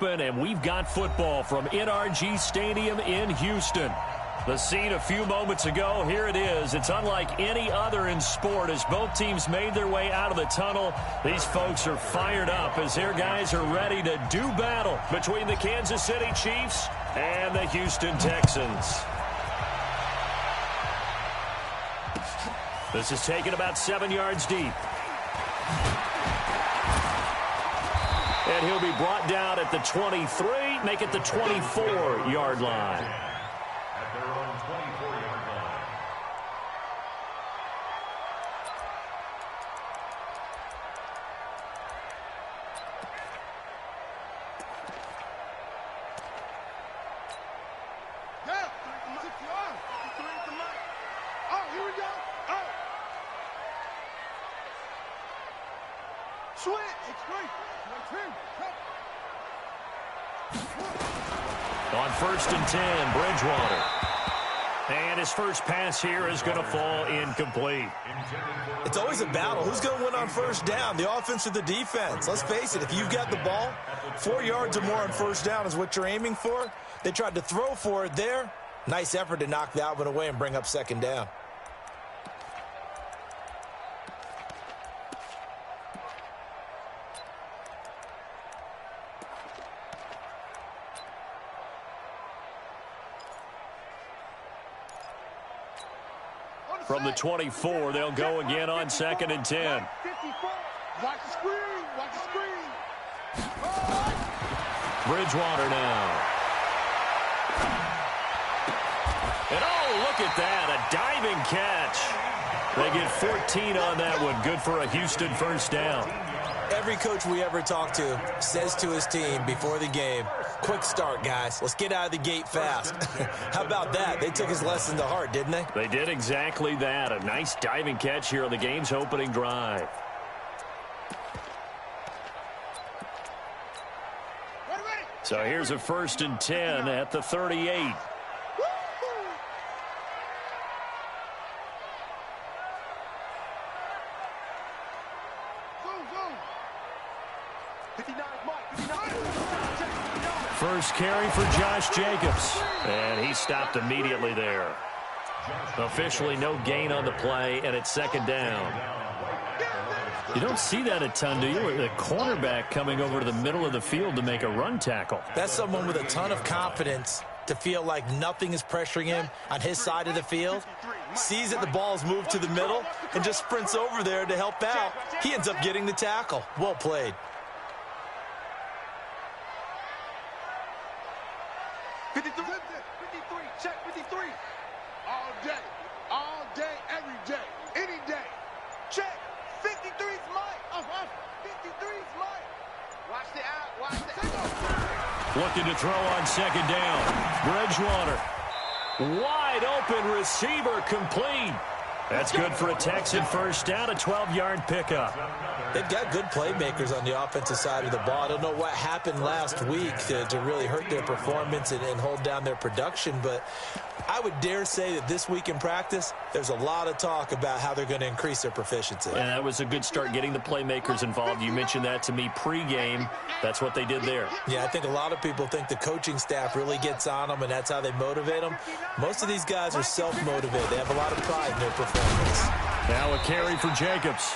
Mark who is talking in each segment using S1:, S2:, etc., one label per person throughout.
S1: And we've got football from NRG Stadium in Houston. The scene a few moments ago, here it is. It's unlike any other in sport as both teams made their way out of the tunnel. These folks are fired up as their guys are ready to do battle between the Kansas City Chiefs and the Houston Texans. This is taken about 7 yards deep. And he'll be brought down at the 23, make it the 24-yard line.
S2: At their own 24-yard line.
S3: Oh, here we go. Oh. Switch. It's great.
S1: On 1st and 10, Bridgewater. And his first pass here is going to fall incomplete.
S4: It's always a battle. Who's going to win on first down, the offense or the defense? Let's face it, if you've got the ball, 4 yards or more on first down is what you're aiming for. They tried to throw for it there. Nice effort to knock that one away and bring up second down.
S1: From the 24, they'll go again on 2nd and 10.
S3: Watch the screen. Watch the screen.
S1: Bridgewater now. And oh, look at that, a diving catch. They get 14 on that one. Good for a Houston first down.
S4: Every coach we ever talk to says to his team before the game, quick start, guys. Let's get out of the gate fast. How about that? They took his lesson to heart, didn't they?
S1: They did exactly that. A nice diving catch here on the game's opening drive. So here's a 1st and 10 at the 38. First carry for Josh Jacobs. And he stopped immediately there. Officially no gain on the play, and it's 2nd down. You don't see that a ton, do you? The cornerback coming over to the middle of the field to make a run tackle.
S4: That's someone with a ton of confidence to feel like nothing is pressuring him on his side of the field. Sees that the ball's moved to the middle and just sprints over there to help out. He ends up getting the tackle. Well played.
S3: 53, check 53. All day, every day, any day. Check. 53's mine. 53's mine. Watch the out. Watch the out.
S1: Looking to throw on 2nd down. Bridgewater. Wide open receiver complete. That's good for a Texan first down, a 12-yard pickup.
S4: They've got good playmakers on the offensive side of the ball. I don't know what happened last week to really hurt their performance and hold down their production, but I would dare say that this week in practice, there's a lot of talk about how they're going to increase their proficiency.
S1: And that was a good start getting the playmakers involved. You mentioned that to me pregame. That's what they did there.
S4: Yeah, I think a lot of people think the coaching staff really gets on them, and that's how they motivate them. Most of these guys are self-motivated. They have a lot of pride in their performance.
S1: Now a carry for Jacobs.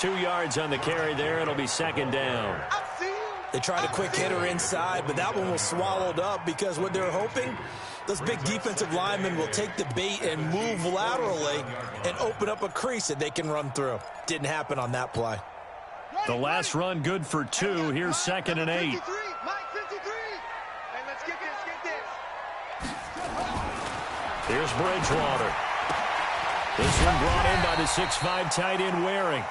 S1: 2 yards on the carry there. It'll be 2nd down.
S4: They tried a quick hitter inside, but that one was swallowed up because what they're hoping, those big defensive linemen will take the bait and move laterally and open up a crease that they can run through. Didn't happen on that play.
S1: The last run good for 2. Here's 2nd and 8. Here's Bridgewater. This one brought in by the 6'5" tight end Waring.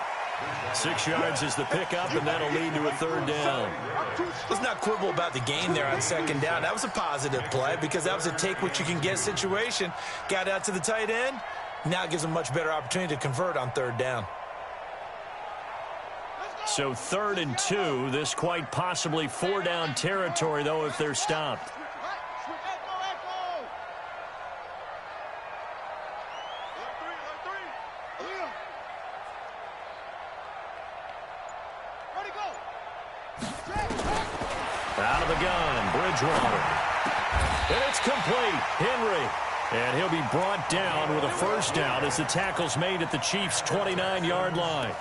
S1: 6 yards is the pickup, and that'll lead to a 3rd down.
S4: Let's not quibble about the gain there on 2nd down. That was a positive play because that was a take-what-you-can-get situation. Got out to the tight end. Now it gives them a much better opportunity to convert on 3rd down.
S1: So 3rd and 2. This quite possibly 4-down territory, though, if they're stopped. Out out of the gun. Bridgewater. And it's complete. Henry. And he'll be brought down with a first down as the tackle's made at the Chiefs' 29-yard line.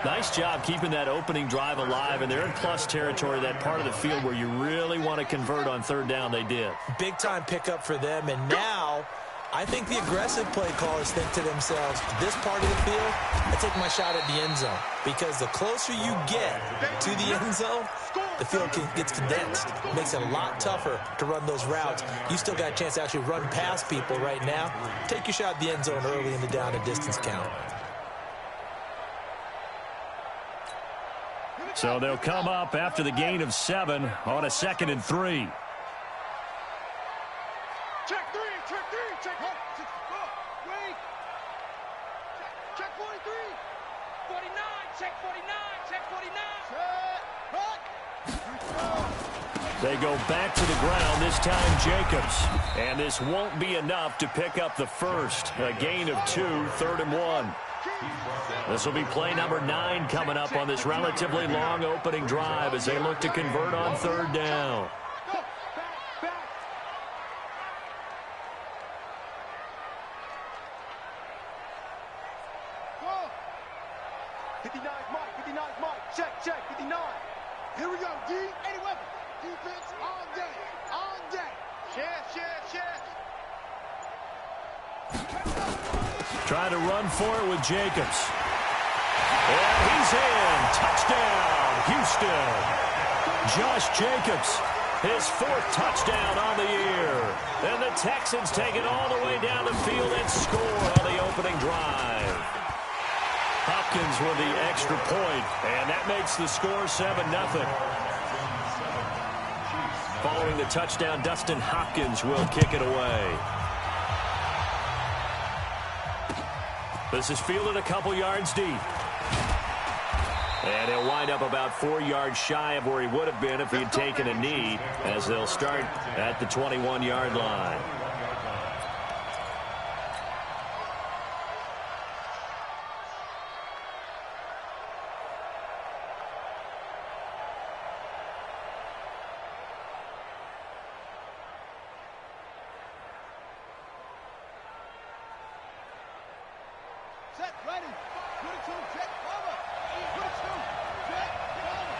S1: Nice job keeping that opening drive alive, and they're in plus territory, that part of the field where you really want to convert on third down. They did. Big-time pickup for them, and now I think the aggressive play callers think to themselves, this part of the field, I take my shot at the end zone, because the closer you get to the end zone, the field gets condensed. It makes it a lot tougher to run those routes. You still got a chance to actually run past people right now. Take your shot at the end zone early in the down and distance count. So they'll come up after the gain of 7 on a 2nd and 3.
S3: Check 3, check wait. Check 43. 49, check 49, check 49.
S1: They go back to the ground, this time Jacobs. And this won't be enough to pick up the first. A gain of 2, 3rd and 1. This will be play number 9 coming up on this relatively long opening drive as they look to convert on third down.
S3: Check, 59. Here we go, D. Any weapon. Defense all day. Share.
S1: Trying to run for it with Jacobs. And he's in. Touchdown, Houston. Josh Jacobs, his 4th touchdown on the year. And the Texans take it all the way down the field and score on the opening drive. Hopkins with the extra point, and that makes the score 7-0. Following the touchdown, Dustin Hopkins will kick it away. This is fielded a couple yards deep. And he'll wind up about 4 yards shy of where he would have been if he had taken a knee, as they'll start at the 21-yard line.
S3: Set, ready. Put it to him, check, cover. Put it to him, check, cover.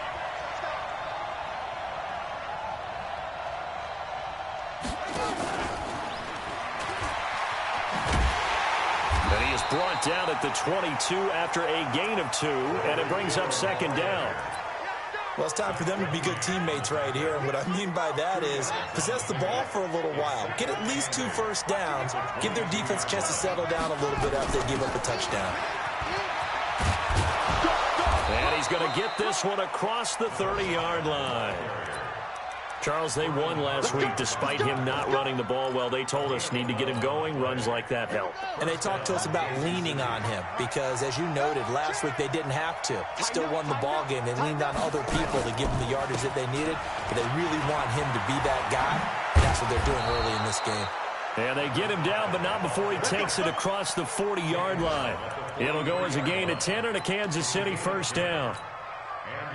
S1: And he is brought down at the 22 after a gain of 2, and it brings up 2nd down. Well, it's time for them to be good teammates right here. And what I mean by that is possess the ball for a little while. Get at least 2 first downs. Give their defense a chance to settle down a little bit after they give up a touchdown. And he's going to get this one across the 30-yard line. Charles, they won last week despite him not running the ball well. They told us need to get him going. Runs like that help. And they talked to us about leaning on him because, as you noted, last week they didn't have to. Still won the ball game. They leaned on other people to give them the yardage that they needed, but they really want him to be that guy, and that's what they're doing early in this game. And they get him down, but not before he takes it across the 40-yard line. It'll go as a gain of 10 and a Kansas City first down.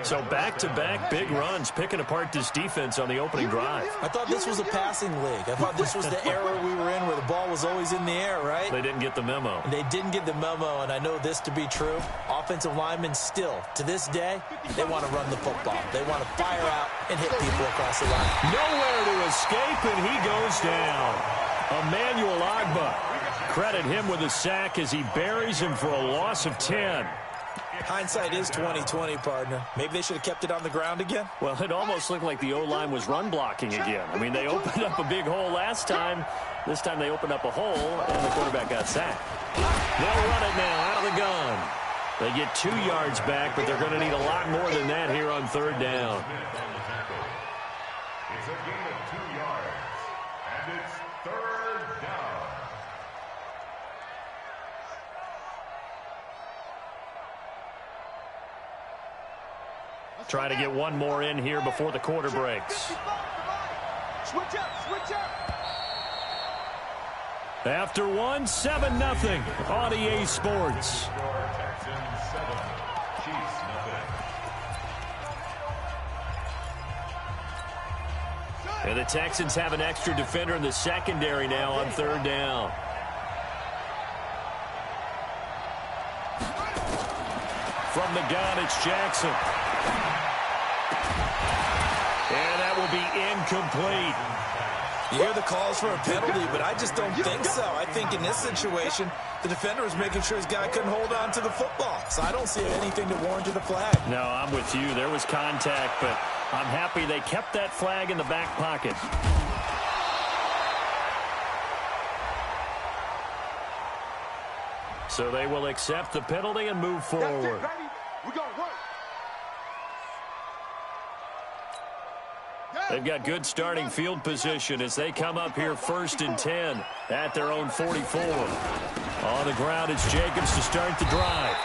S1: So back-to-back big runs, picking apart this defense on the opening drive. I thought this was a passing league. I thought this was the era we were in where the ball was always in the air, right? They didn't get the memo. They didn't get the memo, and I know this to be true. Offensive linemen still, to this day, they want to run the football. They want to fire out and hit people across the line. Nowhere to escape, and he goes down. Emmanuel Agba. Credit him with a sack as he buries him for a loss of 10. Hindsight is 20/20, partner. Maybe they should have kept it on the ground again. Well, it almost looked like the O-line was run blocking again. I mean, they opened up a big hole last time. This time they opened up a hole, and the quarterback got sacked. They'll run it now out of the gun. They get 2 yards back, but they're going to need a lot more than that here on third down.
S2: It's a gain of 2 yards, and it's third down.
S1: Trying to get one more in here before the quarter breaks.
S3: Switch up.
S1: After one, 7-0 on EA Sports.
S2: Texans 7, Chiefs 0.
S1: And the Texans have an extra defender in the secondary now on third down. From the gun, it's Jackson. And that will be incomplete.
S4: You hear the calls for a penalty, but I just don't think so. I think in this situation, the defender was making sure his guy couldn't hold on to the football. So I don't see anything to warrant a flag.
S1: No, I'm with you. There was contact, but I'm happy they kept that flag in the back pocket. So they will accept the penalty and move forward.
S3: We're going to work.
S1: They've got good starting field position as they come up here 1st and 10 at their own 44. On the ground, it's Jacobs to start the drive.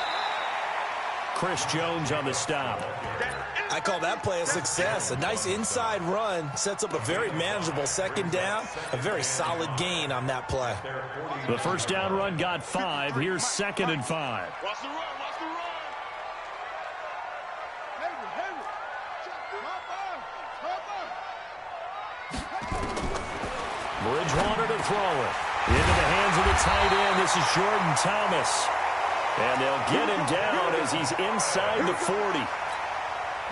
S1: Chris Jones on the stop.
S4: I call that play a success. A nice inside run sets up a very manageable second down. A very solid gain on that play.
S1: The first down run got 5. Here's 2nd and 5.
S3: Watch the run. Watch the run.
S1: Bridgewater to throw it. Into the hands of the tight end. This is Jordan Thomas. And they'll get him down as he's inside the 40.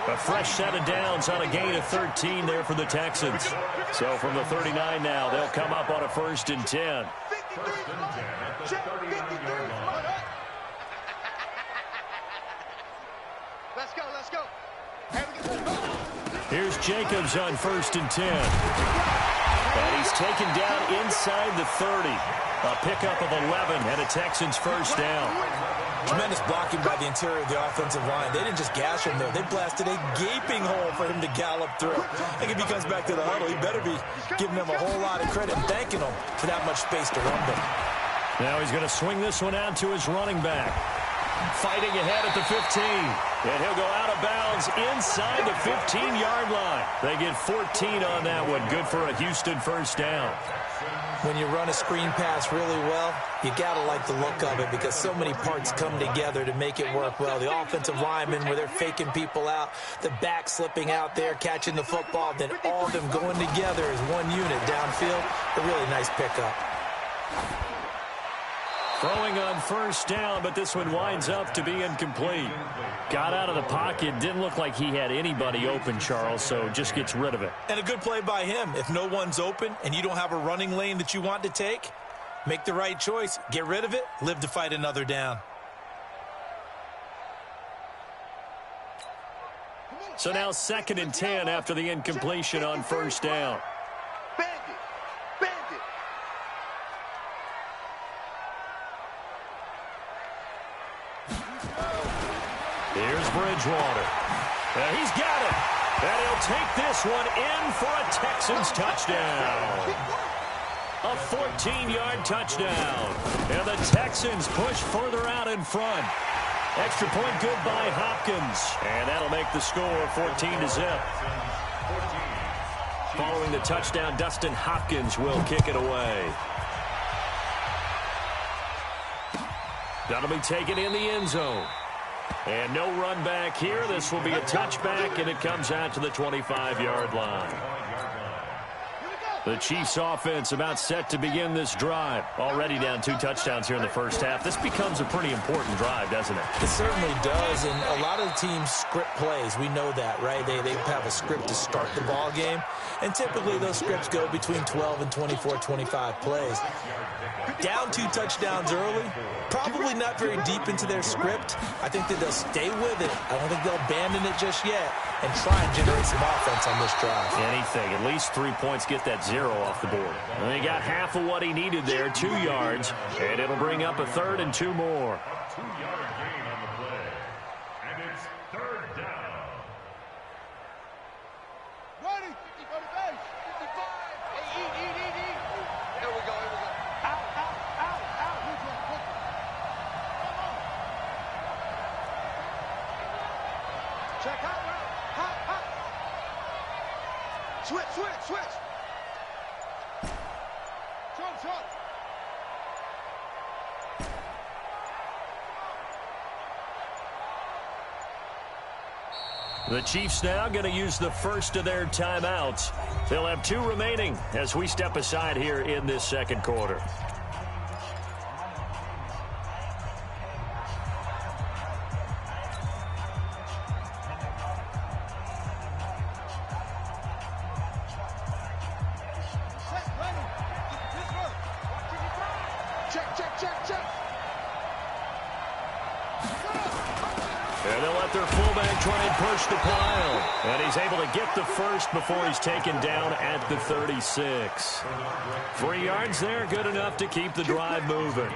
S1: A fresh set of downs on a gain of 13 there for the Texans. So from the 39 now, they'll come up on a 1st and 10.
S3: Let's go, let's go.
S1: Here's Jacobs on 1st and 10. And he's taken down inside the 30. A pickup of 11 and a Texans first down.
S4: Tremendous blocking by the interior of the offensive line. They didn't just gash him there. They blasted a gaping hole for him to gallop through. I think if he comes back to the huddle, he better be giving them a whole lot of credit and thanking them for that much space to run them.
S1: Now he's going to swing this one out to his running back. Fighting ahead at the 15. And he'll go out of bounds inside the 15-yard line. They get 14 on that one. Good for a Houston first down.
S4: When you run a screen pass really well, you got to like the look of it because so many parts come together to make it work well. The offensive linemen, where they're faking people out, the back slipping out there, catching the football, then all of them going together as one unit downfield. A really nice pickup.
S1: Throwing on first down, but this one winds up to be incomplete. Got out of the pocket. Didn't look like he had anybody open, Charles, so just gets rid of it.
S4: And a good play by him. If no one's open and you don't have a running lane that you want to take, make the right choice. Get rid of it. Live to fight another down.
S1: So now 2nd and 10 after the incompletion on first down. Here's Bridgewater. He's got it. And he'll take this one in for a Texans touchdown. A 14-yard touchdown. And the Texans push further out in front. Extra point good by Hopkins. And that'll make the score 14-0. Following the touchdown, Dustin Hopkins will kick it away. That'll be taken in the end zone. And no run back here. This will be a touchback, and it comes out to the 25-yard line. The Chiefs offense about set to begin this drive. Already down 2 touchdowns here in the first half. This becomes a pretty important drive, doesn't it?
S4: It certainly does, and a lot of the teams script plays. We know that, right? They have a script to start the ball game, and typically those scripts go between 12 and 24, 25 plays. Down 2 touchdowns early, probably not very deep into their script. I think that they'll stay with it. I don't think they'll abandon it just yet and try and generate some offense on this drive.
S1: Anything. At least 3 points, get that 0 off the board. And he got half of what he needed there, 2 yards, and it'll bring up a 3rd and 2 more.
S2: 2-yard gain on the play. And it's 3rd down.
S3: Ready. 55. Eat. Here we go. Out. Check out. Hot. Switch. Trump.
S1: The Chiefs now going to use the first of their timeouts. They'll have 2 remaining as we step aside here in this second quarter. And they'll let their fullback try and push the pile. And he's able to get the first before he's taken down at the 36. 3 yards there, good enough to keep the drive moving.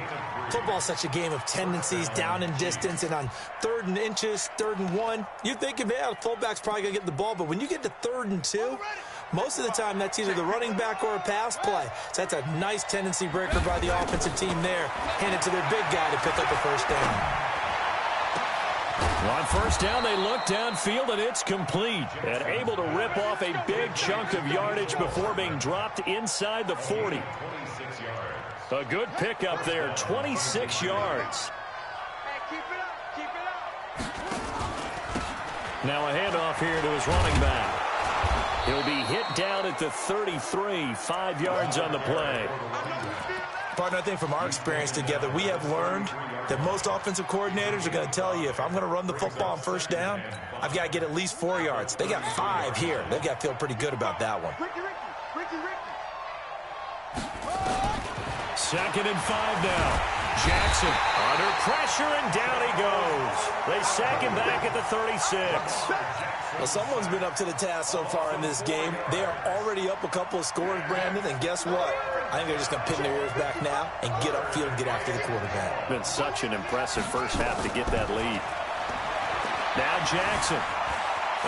S4: Football's such a game of tendencies, down and distance, and on 3rd and inches, 3rd and 1, you're thinking, man, the fullback's probably going to get the ball. But when you get to 3rd and 2, most of the time that's either the running back or a pass play. So that's a nice tendency breaker by the offensive team there. Hand it to their big guy to pick up the first down.
S1: On first down, they look downfield, and it's complete. And able to rip off a big chunk of yardage before being dropped inside the 40. A good pickup there, 26 yards.
S3: Keep it up, keep it up.
S1: Now a handoff here to his running back. He'll be hit down at the 33, 5 yards on the play.
S4: Partner, I think from our experience together, we have learned that most offensive coordinators are going to tell you, if I'm going to run the football on first down, I've got to get at least 4 yards. They got 5 here. They've got to feel pretty good about that one.
S3: Ricky.
S1: 2nd and 5 now. Jackson under pressure, and down he goes. They sack him back at the 36.
S4: Well, someone's been up to the task so far in this game. They are already up a couple of scores, Brandon, and guess what? I think they're just going to pin their ears back now and get upfield and get after the quarterback.
S1: Been such an impressive first half to get that lead. Now Jackson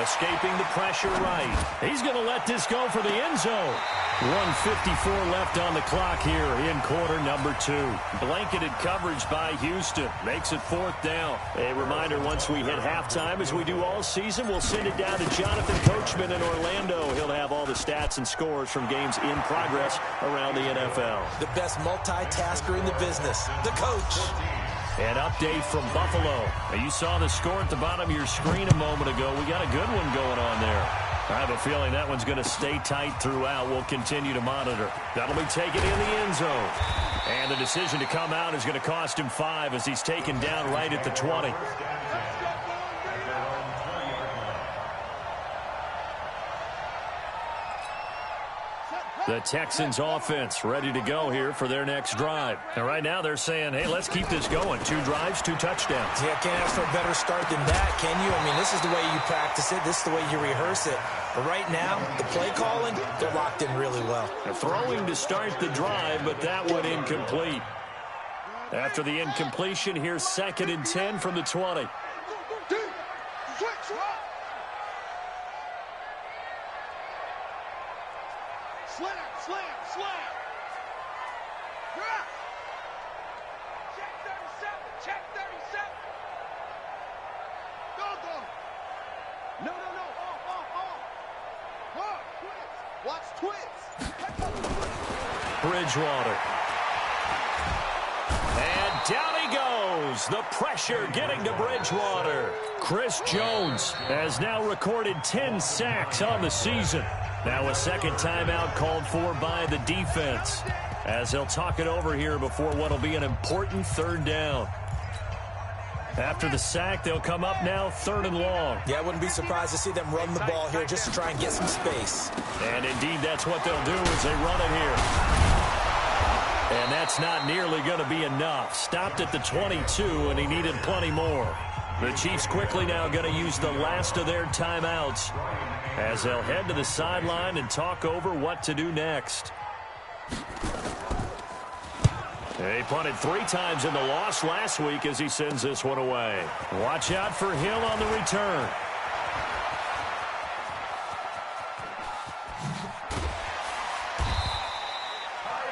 S1: escaping the pressure right. He's going to let this go for the end zone. 1:54 left on the clock here in quarter number 2. Blanketed coverage by Houston. Makes it 4th down. A reminder, once we hit halftime, as we do all season, we'll send it down to Jonathan Coachman in Orlando. He'll have all the stats and scores from games in progress around the NFL.
S4: The best multitasker in the business, the coach.
S1: An update from Buffalo. Now, you saw the score at the bottom of your screen a moment ago. We got a good one going on there. I have a feeling that one's going to stay tight throughout. We'll continue to monitor. That'll be taken in the end zone. And the decision to come out is going to cost him 5 as he's taken down right at the 20. The Texans offense ready to go here for their next drive. And right now they're saying, hey, let's keep this going. 2 drives, 2 touchdowns.
S4: Yeah, can't ask for a better start than that, can you? I mean, this is the way you practice it. This is the way you rehearse it. But right now, the play calling, they're locked in really well.
S1: They're throwing to start the drive, but that one incomplete. After the incompletion, here's 2nd and 10 from the 20.
S3: Slam. Check 37. Go. No. Watch twins.
S1: Bridgewater. And down he goes. The pressure getting to Bridgewater. Chris Jones has now recorded 10 sacks on the season. Now a second timeout called for by the defense, as they'll talk it over here before what will be an important 3rd down. After the sack, they'll come up now 3rd and long.
S4: Yeah, I wouldn't be surprised to see them run the ball here just to try and get some space.
S1: And indeed, that's what they'll do as they run it here. And that's not nearly going to be enough. Stopped at the 22, and he needed plenty more. The Chiefs quickly now going to use the last of their timeouts as they'll head to the sideline and talk over what to do next. They punted 3 times in the loss last week as he sends this one away. Watch out for Hill on the return.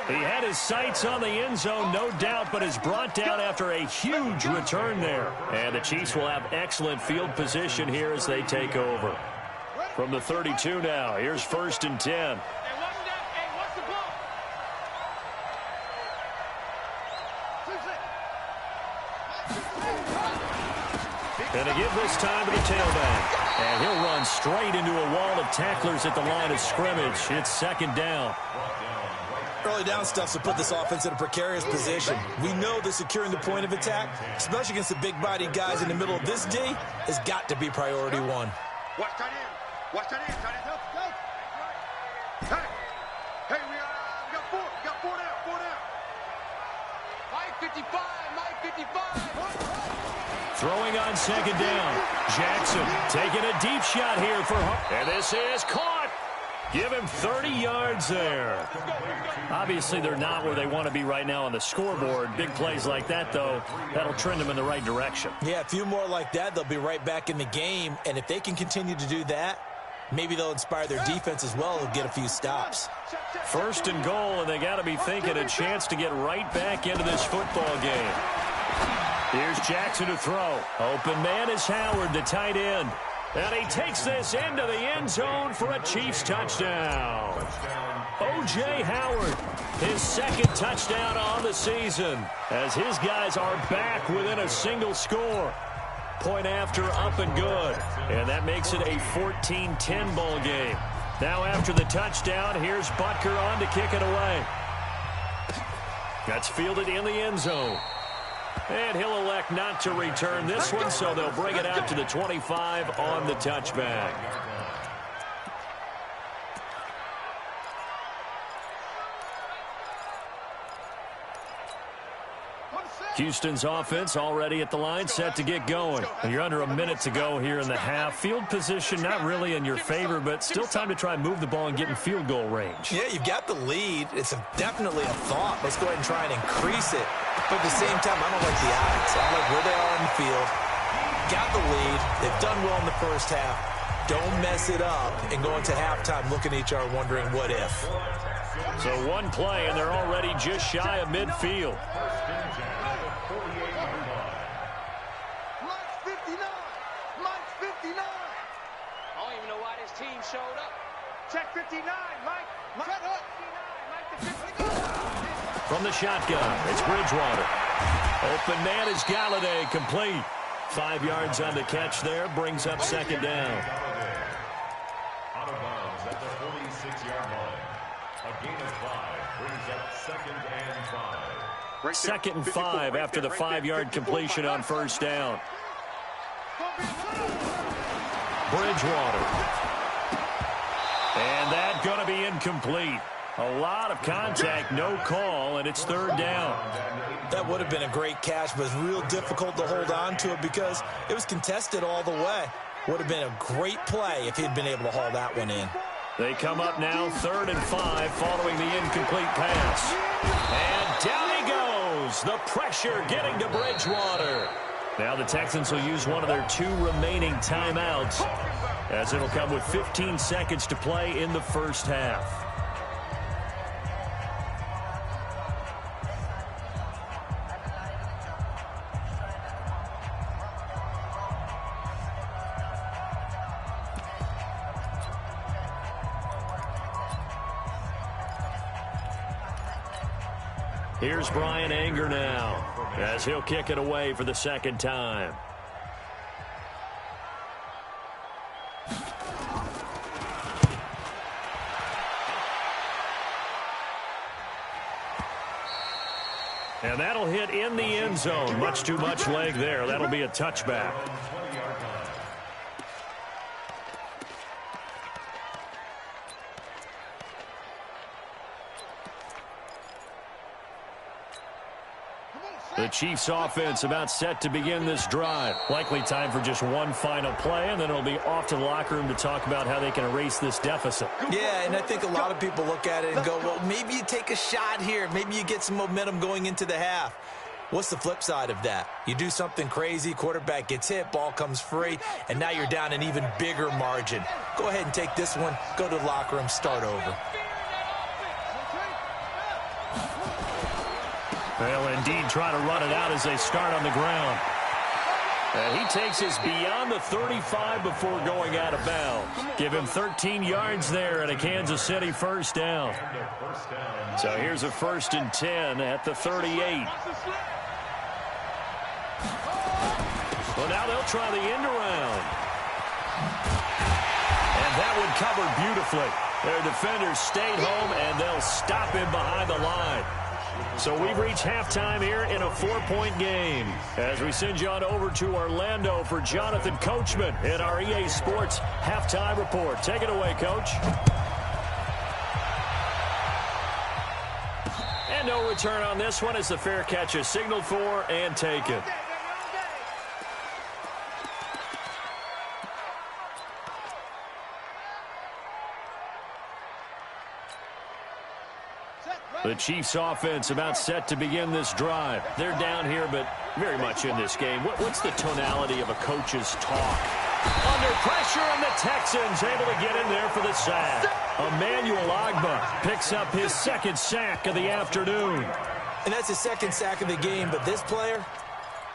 S1: He had his sights on the end zone, no doubt, but is brought down after a huge return there. And the Chiefs will have excellent field position here as they take over. From the 32 now, here's 1st and 10. And to give this time to the tailback. And he'll run straight into a wall of tacklers at the line of scrimmage. It's second down.
S4: Early down stuff to put this offense in a precarious position. We know that securing the point of attack, especially against the big-bodied guys in the middle of this D, has got to be priority one.
S3: Watch tight end. Watch tight end. Tight end, help, go. Hey, we got four. We got four down. Four down. Mike 55. Mike 55.
S1: Throwing on second down. Jackson taking a deep shot here for Hunt. And this is caught. Give him 30 yards there. Obviously, they're not where they want to be right now on the scoreboard. Big plays like that, though, that'll trend them in the right direction.
S4: Yeah, a few more like that, they'll be right back in the game. And if they can continue to do that, maybe they'll inspire their defense as well and get a few stops.
S1: First and goal, and they got to be thinking a chance to get right back into this football game. Here's Jackson to throw. Open man is Howard, the tight end. And he takes this into the end zone for a Chiefs touchdown. O.J. Howard, his second touchdown on the season, as his guys are back within a single score. Point after, up and good. And that makes it a 14-10 ball game. Now after the touchdown, here's Butker on to kick it away. That's fielded in the end zone. And he'll elect not to return this one, so they'll bring it out to the 25 on the touchback. Houston's offense already at the line, set to get going. And you're under a minute to go here in the half. Field position not really in your favor, but still time to try and move the ball and get in field goal range.
S4: Yeah, you've got the lead. It's definitely a thought. Let's go ahead and try and increase it. But at the same time, I don't like the odds. I don't like where they are in the field. Got the lead. They've done well in the first half. Don't mess it up and go into halftime looking at each other wondering what if.
S1: So one play, and they're already just shy of midfield.
S3: Showed up. Check 59, Mike. Check up. 59, Mike.
S1: From the shotgun, it's Bridgewater. Open man is Gsidegeo, complete. 5 yards on the catch there, brings up second down.
S2: Out of bounds at the 46-yard line. A gain of 5 brings up second and 5.
S1: Second and 5 after the 5-yard completion on first down. Bridgewater. And that's going to be incomplete. A lot of contact, no call, and it's third down.
S4: That would have been a great catch, but it's real difficult to hold on to it because it was contested all the way. Would have been a great play if he'd been able to haul that one in.
S1: They come up now, 3rd and 5, following the incomplete pass. And down he goes. The pressure getting to Bridgewater. Now the Texans will use one of their 2 remaining timeouts, as it'll come with 15 seconds to play in the first half. Here's Brian Anger now, as he'll kick it away for the second time. And that'll hit in the end zone. Much too much leg there. That'll be a touchback. The Chiefs offense about set to begin this drive. Likely time for just one final play, and then it'll be off to the locker room to talk about how they can erase this deficit.
S4: Yeah, and I think a lot of people look at it and go, well, maybe you take a shot here. Maybe you get some momentum going into the half. What's the flip side of that? You do something crazy, quarterback gets hit, ball comes free, and now you're down an even bigger margin. Go ahead and take this one, go to the locker room, start over.
S1: They'll indeed try to run it out as they start on the ground. And he takes us beyond the 35 before going out of bounds. Give him 13 yards there and a Kansas City first down. So here's a 1st and 10 at the 38. Well, now they'll try the end around. And that one covered beautifully. Their defenders stayed home, and they'll stop him behind the line. So we've reached halftime here in a 4-point game. As we send you on over to Orlando for Jonathan Coachman in our EA Sports Halftime Report. Take it away, Coach. And no return on this one as the fair catch is signaled for and taken. The Chiefs offense about set to begin this drive. They're down here, but very much in this game. What's the tonality of a coach's talk? Under pressure, and the Texans able to get in there for the sack. Emmanuel Ogbah picks up his second sack of the afternoon.
S4: And that's his second sack of the game, but this player,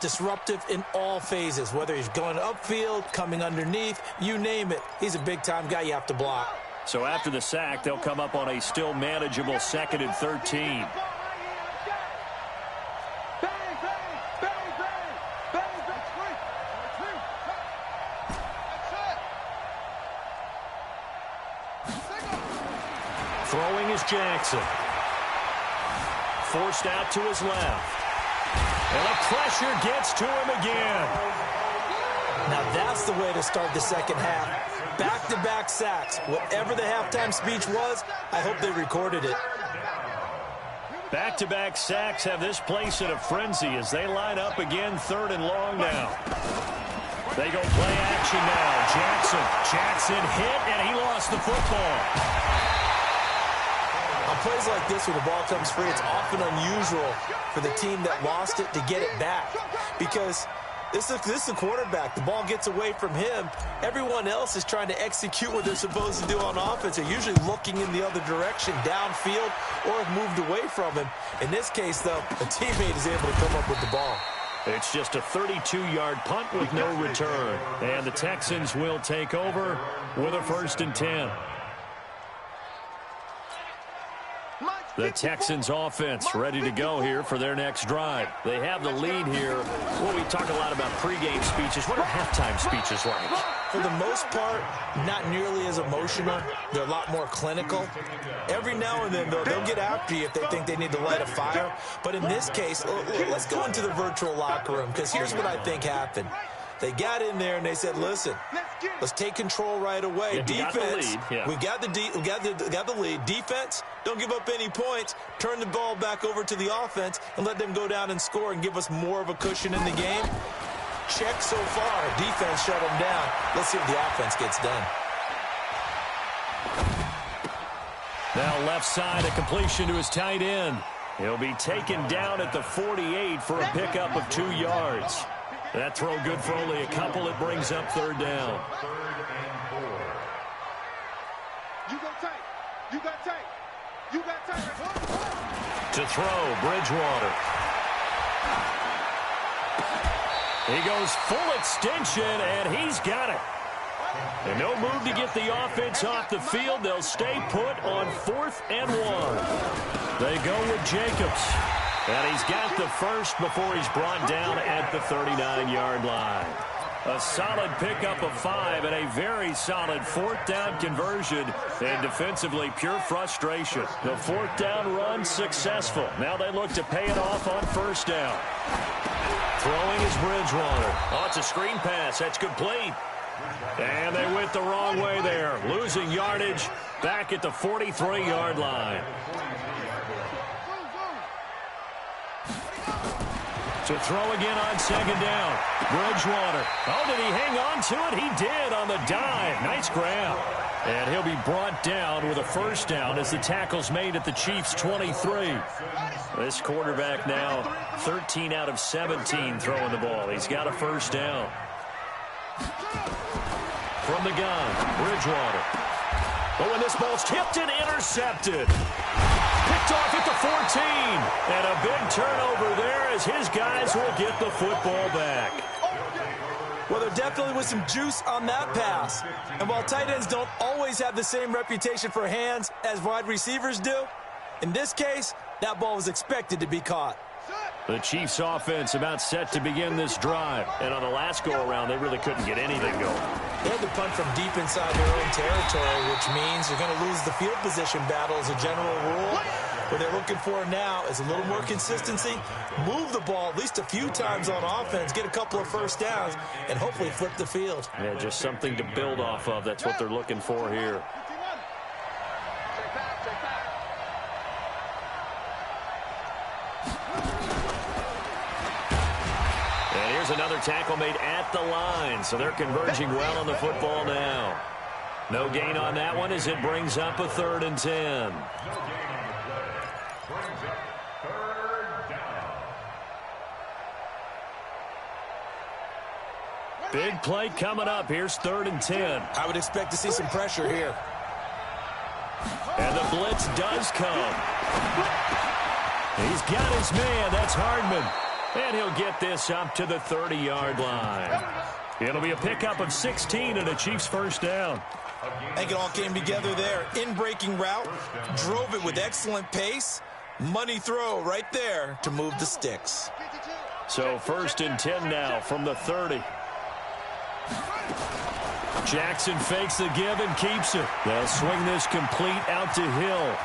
S4: disruptive in all phases, whether he's going upfield, coming underneath, you name it. He's a big-time guy you have to block.
S1: So after the sack, they'll come up on a still manageable 2nd and 13. Throwing is Jackson. Forced out to his left. And the pressure gets to him again.
S4: Now that's the way to start the second half. Back-to-back sacks. Whatever the halftime speech was, I hope they recorded it.
S1: Back-to-back sacks have this place in a frenzy as they line up again 3rd and long now. They go play action now. Jackson hit, and he lost the football.
S4: On plays like this where the ball comes free, it's often unusual for the team that lost it to get it back because this is a quarterback. The ball gets away from him. Everyone else is trying to execute what they're supposed to do on offense. They're usually looking in the other direction, downfield, or have moved away from him. In this case, though, a teammate is able to come up with the ball.
S1: It's just a 32-yard punt with no return. And the Texans will take over with a 1st and 10. The Texans offense ready to go here for their next drive. They have the lead here. Well, we talk a lot about pregame speeches. What are halftime speeches like?
S4: For the most part, not nearly as emotional. They're a lot more clinical. Every now and then, though, they'll get after you if they think they need to light a fire. But in this case, let's go into the virtual locker room because here's what I think happened. They got in there and they said, listen, let's take control right away.
S1: Yeah,
S4: defense,
S1: we
S4: got the lead. Defense, don't give up any points. Turn the ball back over to the offense and let them go down and score and give us more of a cushion in the game. Check so far. Defense shut them down. Let's see what the offense gets done.
S1: Now left side, a completion to his tight end. He'll be taken down at the 48 for a pickup of 2 yards. That throw good for only a couple. It brings up 3rd down.
S3: You go tight. You got tight. You got tight.
S1: To throw, Bridgewater. He goes full extension, and he's got it. And no move to get the offense off the field. They'll stay put on 4th and 1. They go with Jacobs. And he's got the first before he's brought down at the 39-yard line. A solid pickup of 5 and a very solid 4th down conversion. And defensively, pure frustration. The 4th down run successful. Now they look to pay it off on 1st down. Throwing is Bridgewater. Oh, it's a screen pass. That's complete. And they went the wrong way there. Losing yardage back at the 43-yard line. To throw again on 2nd down. Bridgewater. Oh, did he hang on to it? He did on the dive. Nice grab. And he'll be brought down with a 1st down as the tackle's made at the Chiefs' 23. This quarterback now 13 out of 17 throwing the ball. He's got a 1st down. From the gun, Bridgewater. But when this ball's tipped and intercepted. Picked off at the 14. And a big turnover there as his guys will get the football back.
S4: Well, there definitely was some juice on that pass. And while tight ends don't always have the same reputation for hands as wide receivers do, in this case, that ball was expected to be caught.
S1: The Chiefs offense about set to begin this drive. And on the last go-around, they really couldn't get anything going.
S4: They had to punt from deep inside their own territory, which means you're going to lose the field position battle as a general rule. What they're looking for now is a little more consistency, move the ball at least a few times on offense, get a couple of first downs, and hopefully flip the field.
S1: Yeah, just something to build off of. That's what they're looking for here. And here's another tackle made at the line, so they're converging well on the football now. No gain on that one as it brings up a 3rd and 10. Big play coming up. Here's 3rd and 10.
S4: I would expect to see some pressure here.
S1: And the blitz does come. He's got his man. That's Hardman. And he'll get this up to the 30-yard line. It'll be a pickup of 16 and a Chiefs first down.
S4: I think it all came together there. In-breaking route, drove it with excellent pace. Money throw right there to move the sticks.
S1: So 1st and 10 now from the 30. Jackson fakes the give and keeps it. They'll swing this complete out to Hill.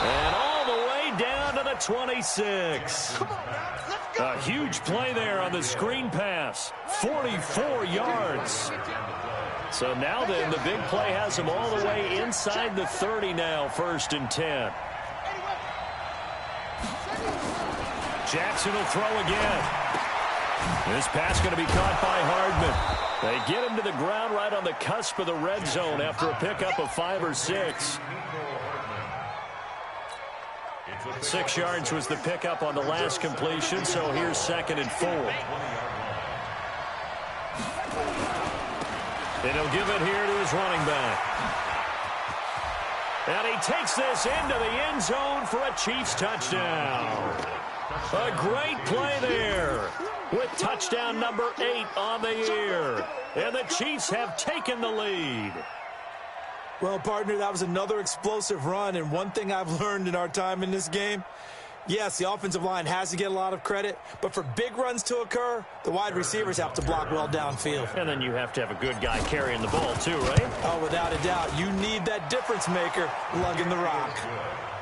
S1: And all the way down to the 26. A huge play there on the screen pass. 44 yards. So now then, the big play has them all the way inside the 30 now, 1st and 10. Jackson will throw again. This pass going to be caught by Hardman. They get him to the ground right on the cusp of the red zone after a pickup of 5 or 6. 6 yards was the pickup on the last completion, so here's 2nd and 4. And he'll give it here to his running back. And he takes this into the end zone for a Chiefs touchdown. A great play there with touchdown number 8 on the year. And the Chiefs have taken the lead.
S4: Well, partner, that was another explosive run, and one thing I've learned in our time in this game, yes, the offensive line has to get a lot of credit, but for big runs to occur, the wide receivers have to block well downfield.
S1: And then you have to have a good guy carrying the ball too, right?
S4: Oh, without a doubt. You need that difference maker lugging the rock.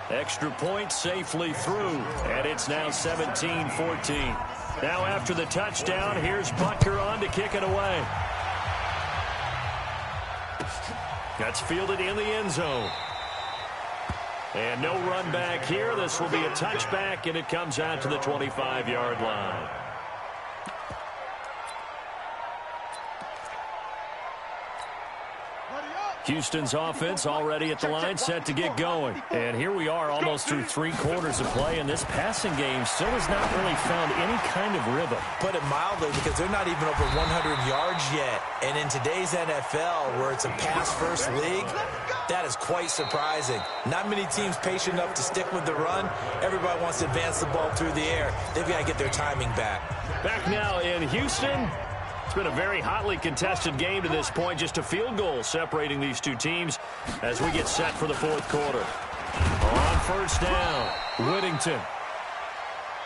S1: Extra point safely through, and it's now 17-14. Now after the touchdown, here's Butker on to kick it away. That's fielded in the end zone. And no run back here. This will be a touchback, and it comes out to the 25-yard line. Houston's offense already at the line, set to get going. And here we are almost through 3 quarters of play, and this passing game still has not really found any kind of rhythm.
S4: Put it mildly, because they're not even over 100 yards yet. And in today's NFL, where it's a pass-first league, that is quite surprising. Not many teams patient enough to stick with the run. Everybody wants to advance the ball through the air. They've got to get their timing back.
S1: Back now in Houston. It's been a very hotly contested game to this point. Just a field goal separating these two teams as we get set for the 4th quarter. On first down, Whittington.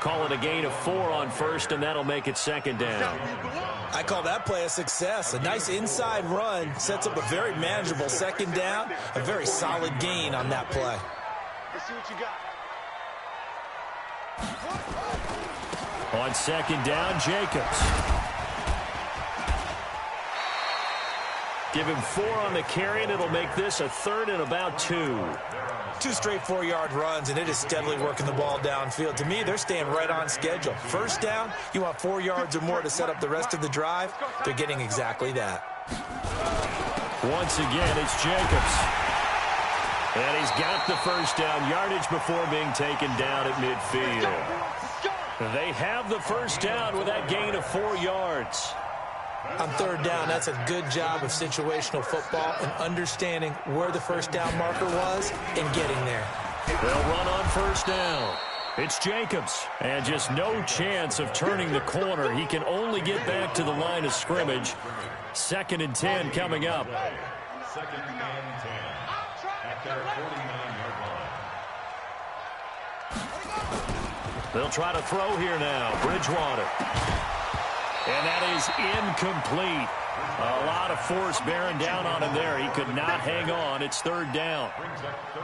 S1: Call it a gain of 4 on first, and that'll make it 2nd down.
S4: I call that play a success. A nice inside run sets up a very manageable 2nd down. A very solid gain on that play.
S3: Let's see what you got.
S1: On 2nd down, Jacobs. Give him 4 on the carry, and it'll make this a 3rd and about 2.
S4: 2 straight 4-yard runs, and it is steadily working the ball downfield. To me, they're staying right on schedule. First down, you want 4 yards or more to set up the rest of the drive. They're getting exactly that.
S1: Once again, it's Jacobs. And he's got the first down yardage before being taken down at midfield. They have the first down with that gain of 4 yards.
S4: On 3rd down, that's a good job of situational football and understanding where the first down marker was and getting there.
S1: They'll run on first down. It's Jacobs. And just no chance of turning the corner. He can only get back to the line of scrimmage. 2nd and 10 coming up.
S2: 2nd and 10 at their 49-yard line.
S1: They'll try to throw here now. Bridgewater. And that is incomplete. A lot of force bearing down on him there. He could not hang on. It's third down.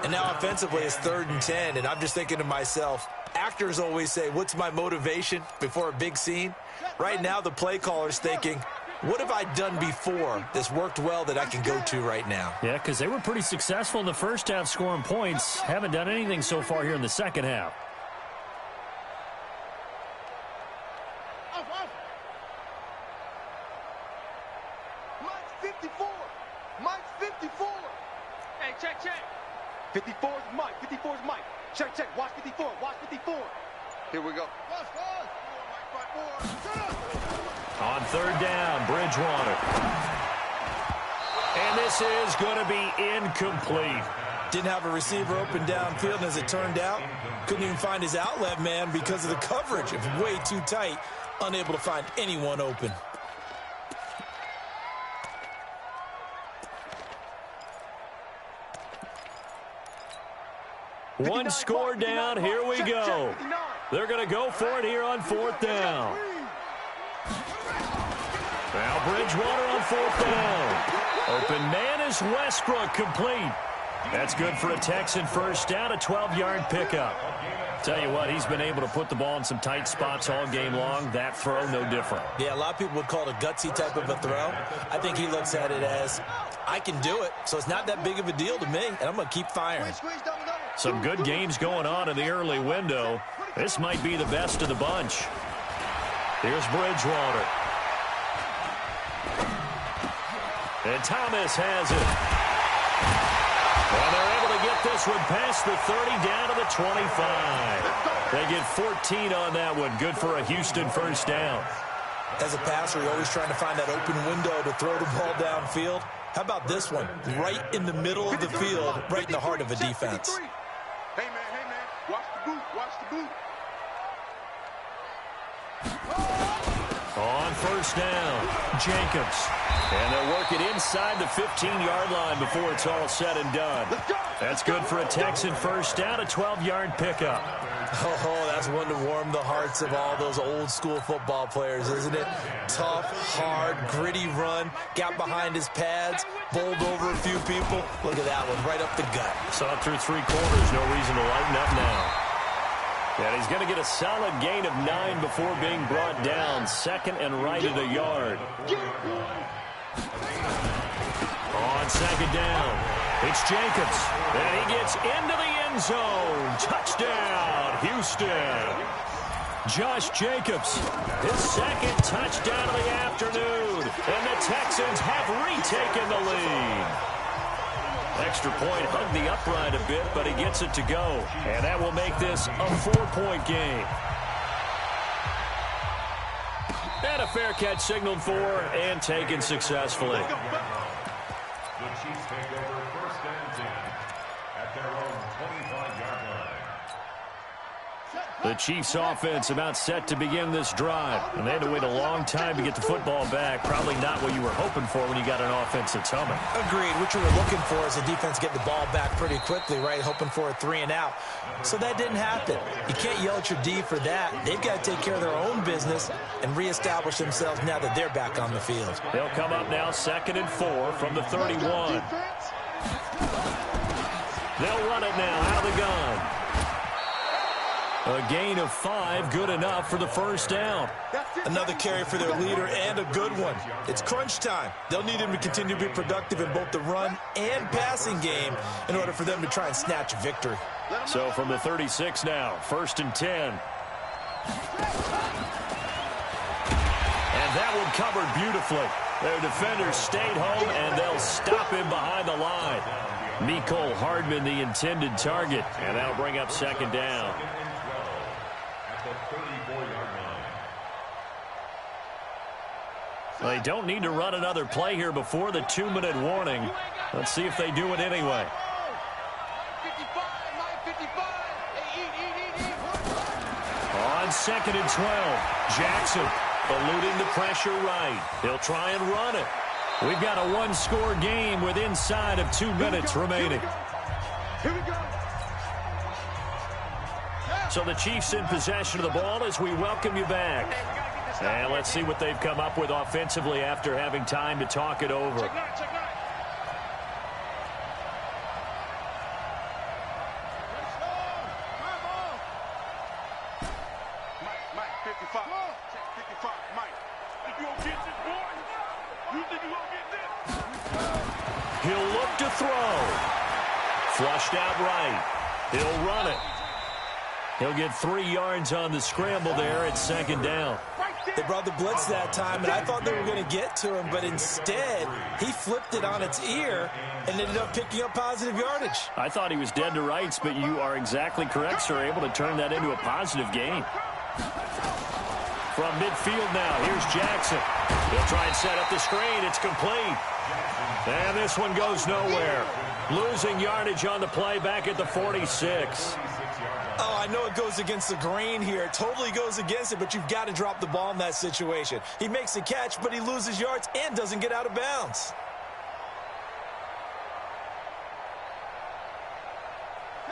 S4: And now offensively it's 3rd and 10. And I'm just thinking to myself, actors always say, what's my motivation before a big scene? Right now the play caller's thinking, what have I done before that's worked well that I can go to right now?
S1: Yeah, because they were pretty successful in the first half scoring points. Haven't done anything so far here in the second half.
S3: Mike's 54. Mike's 54. Hey, check. 54 is Mike. 54 is Mike. Check. Watch 54. Watch 54. Here we go.
S1: On third down, Bridgewater. And this is going to be incomplete.
S4: Didn't have a receiver open downfield, and as it turned out, couldn't even find his outlet man because of the coverage. It was way too tight, unable to find anyone open.
S1: One score down. Here we go. They're going to go for it here on 4th down. Now Bridgewater on 4th down. Open man is Westbrook, complete. That's good for a Texan first down, a 12-yard pickup. Tell you what, he's been able to put the ball in some tight spots all game long. That throw, no different.
S4: Yeah, a lot of people would call it a gutsy type of a throw. I think he looks at it as, I can do it, so it's not that big of a deal to me, and I'm going to keep firing.
S1: Some good games going on in the early window. This might be the best of the bunch. Here's Bridgewater. And Thomas has it. And they're able to get this one past the 30 down to the 25. They get 14 on that one. Good for a Houston first down.
S4: As a passer, you're always trying to find that open window to throw the ball downfield. How about this one? Right in the middle of the field, right in the heart of a defense.
S3: Hey, man. Watch the boot. Watch the boot.
S1: On first down, Jacobs. And they'll work it inside the 15-yard line before it's all said and done. That's good for a Texan first down, a 12-yard pickup.
S4: Oh, that's one to warm the hearts of all those old-school football players, isn't it? Tough, hard, gritty run, got behind his pads, bowled over a few people. Look at that one, right up the gut.
S1: Saw it through 3 quarters, no reason to lighten up now. And he's going to get a solid gain of 9 before being brought down. Second and right at a yard. On second down, it's Jacobs. And he gets into the end zone. Touchdown, Houston. Josh Jacobs, his second touchdown of the afternoon. And the Texans have retaken the lead. Extra point hugged the upright a bit, but he gets it to go. And that will make this a 4-point game. And a fair catch signaled for and taken successfully.
S2: The Chiefs take over 1st and 10 at their own 25-yard line.
S1: The Chiefs offense about set to begin this drive. And they had to wait a long time to get the football back. Probably not what you were hoping for when you got an offense that's humming.
S4: Agreed. What you were looking for is a defense get the ball back pretty quickly, right? Hoping for a 3 and out. So that didn't happen. You can't yell at your D for that. They've got to take care of their own business and reestablish themselves now that they're back on the field.
S1: They'll come up now 2nd and 4 from the 31. They'll run it now out of the gun. A gain of 5, good enough for the first down.
S4: Another carry for their leader and a good one. It's crunch time. They'll need him to continue to be productive in both the run and passing game in order for them to try and snatch a victory.
S1: So from the 36 now, 1st and 10. And that one covered beautifully. Their defenders stayed home, and they'll stop him behind the line. Mecole Hardman, the intended target, and that'll bring up 2nd down. They don't need to run another play here before the 2-minute warning. Let's see if they do it anyway. On 2nd and 12, Jackson eluding the pressure right. He'll try and run it. We've got a 1-score game with inside of 2 minutes remaining.
S3: Here we go.
S1: So the Chiefs in possession of the ball as we welcome you back. And let's see what they've come up with offensively after having time to talk it over.
S3: Check nine. Mike, 55. Check 55, Mike. Think you gonna get this, boy? You think you gonna get this?
S1: He'll look to throw. Flushed out right. He'll run it. He'll get 3 yards on the scramble there at second down.
S4: They brought the blitz that time, and I thought they were going to get to him, but instead, he flipped it on its ear and ended up picking up positive yardage.
S1: I thought he was dead to rights, but you are exactly correct, sir. Able to turn that into a positive gain. From midfield now, here's Jackson. He'll try and set up the screen. It's complete. And this one goes nowhere. Losing yardage on the play back at the 46.
S4: Oh, I know it goes against the grain here. It totally goes against it, but you've got to drop the ball in that situation. He makes a catch, but he loses yards and doesn't get out of bounds.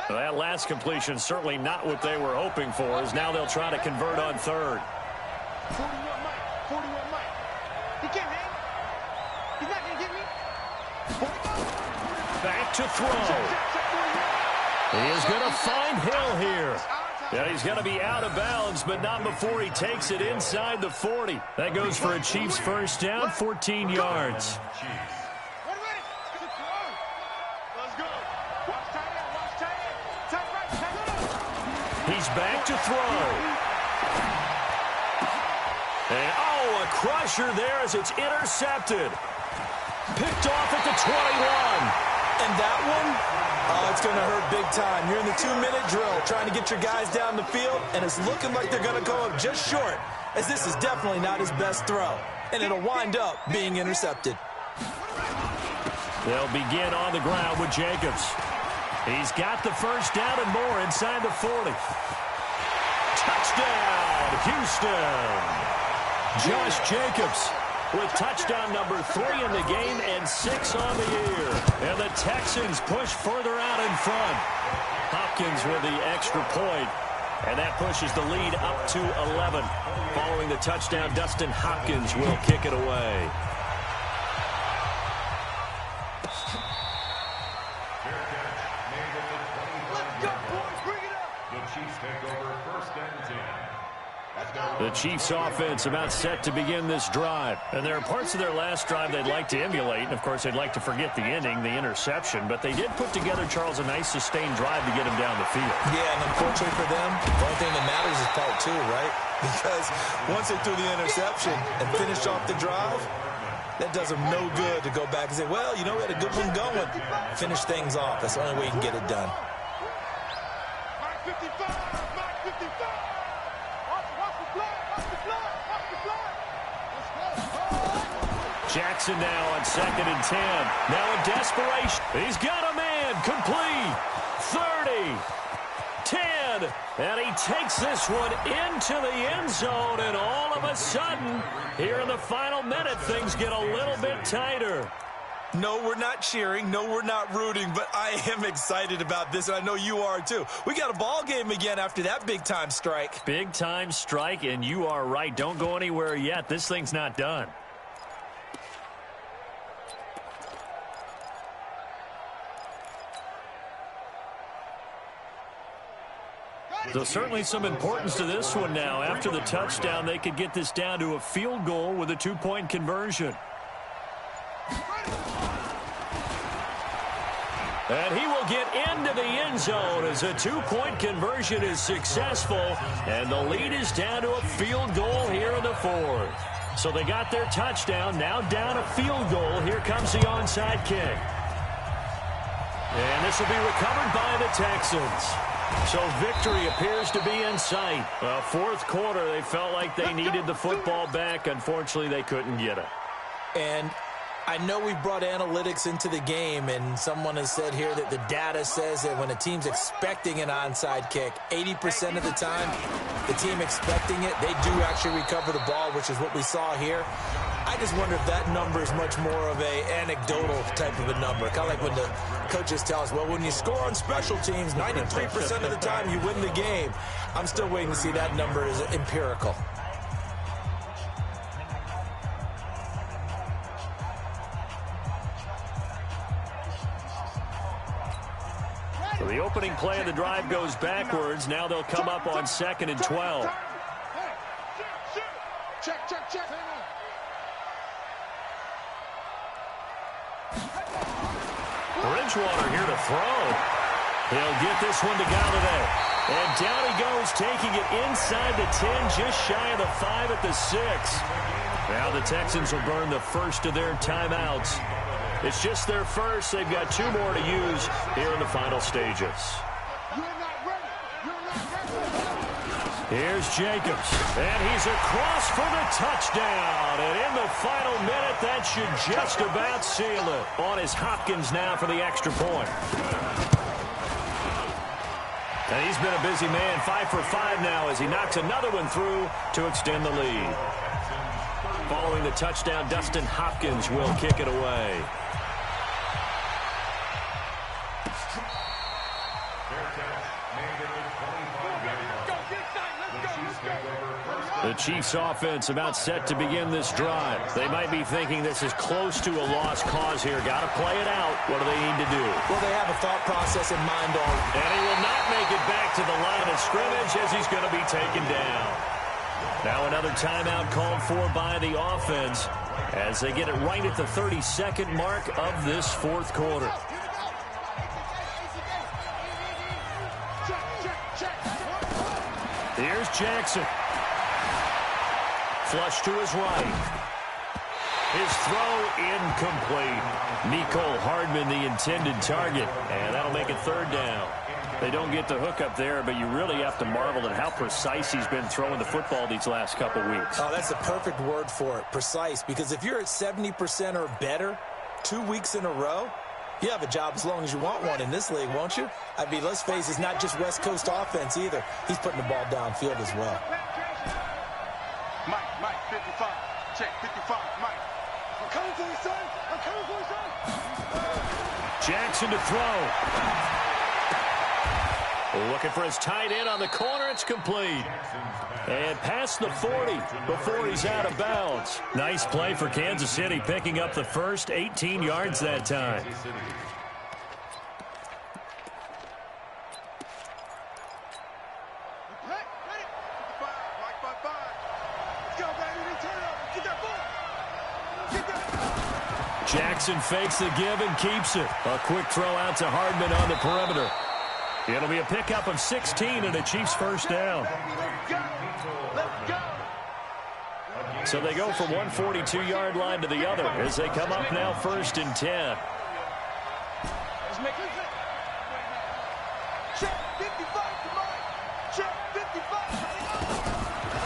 S1: Well, that last completion certainly not what they were hoping for, as now they'll try to convert on third.
S3: 41 Mike. He can't hang. He's not going to get me.
S1: Back to throw. He is going to find Hill here. Yeah, he's going to be out of bounds, but not before he takes it inside the 40. That goes for a Chiefs first down, 14 yards. He's back to throw. And, oh, a crusher there as it's intercepted. Picked off at the 21.
S4: And that one, oh, it's going to hurt big time. You're in the 2-minute drill trying to get your guys down the field, and it's looking like they're going to go up just short, as this is definitely not his best throw. And it'll wind up being intercepted.
S1: They'll begin on the ground with Jacobs. He's got the first down and more inside the 40. Touchdown, Houston. Josh Jacobs with touchdown number 3 in the game and 6 on the year. And the Texans push further out in front. Hopkins with the extra point. And that pushes the lead up to 11. Following the touchdown, Dustin Hopkins will kick it away. The Chiefs offense about set to begin this drive. And there are parts of their last drive they'd like to emulate. And, of course, they'd like to forget the ending, the interception. But they did put together, Charles, a nice sustained drive to get him down the field.
S4: Yeah, and unfortunately for them, the only thing that matters is part 2, right? Because once they threw the interception and finished off the drive, that does them no good to go back and say, well, you know, we had a good one going. Finish things off. That's the only way you can get it done.
S3: Mike 55.
S1: Jackson now on 2nd and 10. Now in desperation. He's got a man. Complete. 30. 10. And he takes this one into the end zone. And all of a sudden, here in the final minute, things get a little bit tighter.
S4: No, we're not cheering. No, we're not rooting. But I am excited about this, and I know you are too. We got a ball game again after that big-time strike.
S1: Big-time strike, and you are right. Don't go anywhere yet. This thing's not done. So certainly some importance to this one now. After the touchdown, they could get this down to a field goal with a 2-point conversion. And he will get into the end zone as a 2-point conversion is successful. And the lead is down to a field goal here in the 4th. So they got their touchdown, now down a field goal. Here comes the onside kick. And this will be recovered by the Texans. So victory appears to be in sight. Well, 4th quarter, they felt like they needed the football back. Unfortunately, they couldn't get it.
S4: And I know we've brought analytics into the game, and someone has said here that the data says that when a team's expecting an onside kick, 80% of the time, the team expecting it, they do actually recover the ball, which is what we saw here. I just wonder if that number is much more of a anecdotal type of a number. Kind of like when the coaches tell us, well, when you score on special teams, 93% of the time you win the game. I'm still waiting to see that number is empirical.
S1: So the opening play of the drive goes backwards. Now they'll come up on 2nd and 12.
S3: Check.
S1: Bridgewater here to throw. He'll get this one to Gsidegeo. And down he goes, taking it inside the 10, just shy of the 5 at the 6. Now the Texans will burn the first of their timeouts. It's just their first. They've got 2 more to use here in the final stages. Here's Jacobs, and he's across for the touchdown. And in the final minute, that should just about seal it. On is Hopkins now for the extra point. And he's been a busy man, 5 for 5 now as he knocks another one through to extend the lead. Following the touchdown, Dustin Hopkins will kick it away. The Chiefs offense about set to begin this drive. They might be thinking this is close to a lost cause here. Got to play it out. What do they need to do?
S4: Well, they have a thought process in mind already.
S1: And he will not make it back to the line of scrimmage as he's going to be taken down. Now another timeout called for by the offense as they get it right at the 32nd mark of this 4th quarter. Here's Jackson. Flush to his right. His throw incomplete. Mecole Hardman, the intended target. And that'll make it 3rd down. They don't get the hook up there, but you really have to marvel at how precise he's been throwing the football these last couple weeks.
S4: Oh, that's the perfect word for it, precise. Because if you're at 70% or better 2 weeks in a row, you have a job as long as you want one in this league, won't you? I mean, let's face it, it's not just West Coast offense either. He's putting the ball downfield as well.
S3: Mike, 55. Check, 55, Mike. I'm coming for you, son. I'm coming for you, son.
S1: Jackson to throw. Looking for his tight end on the corner. It's complete. And past the 40 before he's out of bounds. Nice play for Kansas City, picking up the first 18 yards that time. Jackson fakes the give and keeps it. A quick throw out to Hardman on the perimeter. It'll be a pickup of 16 and a Chiefs first down. So they go from one 42-yard line to the other as they come up now 1st and 10.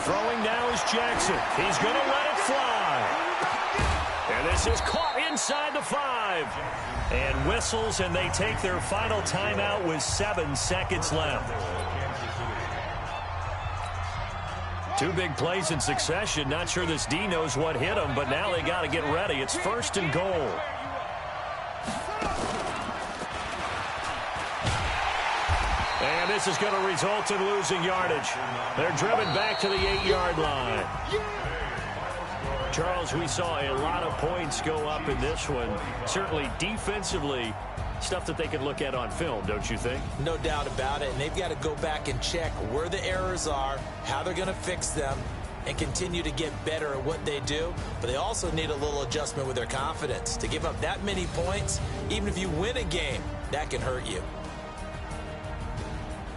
S1: Throwing now is Jackson. He's going to let it fly. And this is caught inside the 5. And whistles, and they take their final timeout with 7 seconds left. 2 big plays in succession. Not sure this D knows what hit him, but now they got to get ready. It's 1st and goal. And this is going to result in losing yardage. They're driven back to the 8-yard line. Charles, we saw a lot of points go up in this one. Certainly defensively, stuff that they can look at on film, don't you think?
S4: No doubt about it. And they've got to go back and check where the errors are, how they're going to fix them, and continue to get better at what they do. But they also need a little adjustment with their confidence. To give up that many points, even if you win a game, that can hurt you.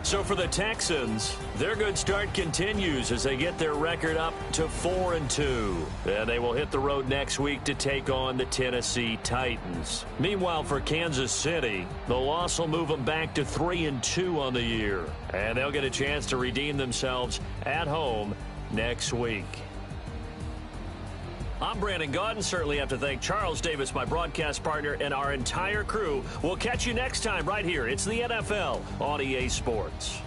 S1: So for the Texans, their good start continues as they get their record up to 4-2. And they will hit the road next week to take on the Tennessee Titans. Meanwhile, for Kansas City, the loss will move them back to 3-2 on the year. And they'll get a chance to redeem themselves at home next week. I'm Brandon Gaudin. Certainly have to thank Charles Davis, my broadcast partner, and our entire crew. We'll catch you next time right here. It's the NFL on EA Sports.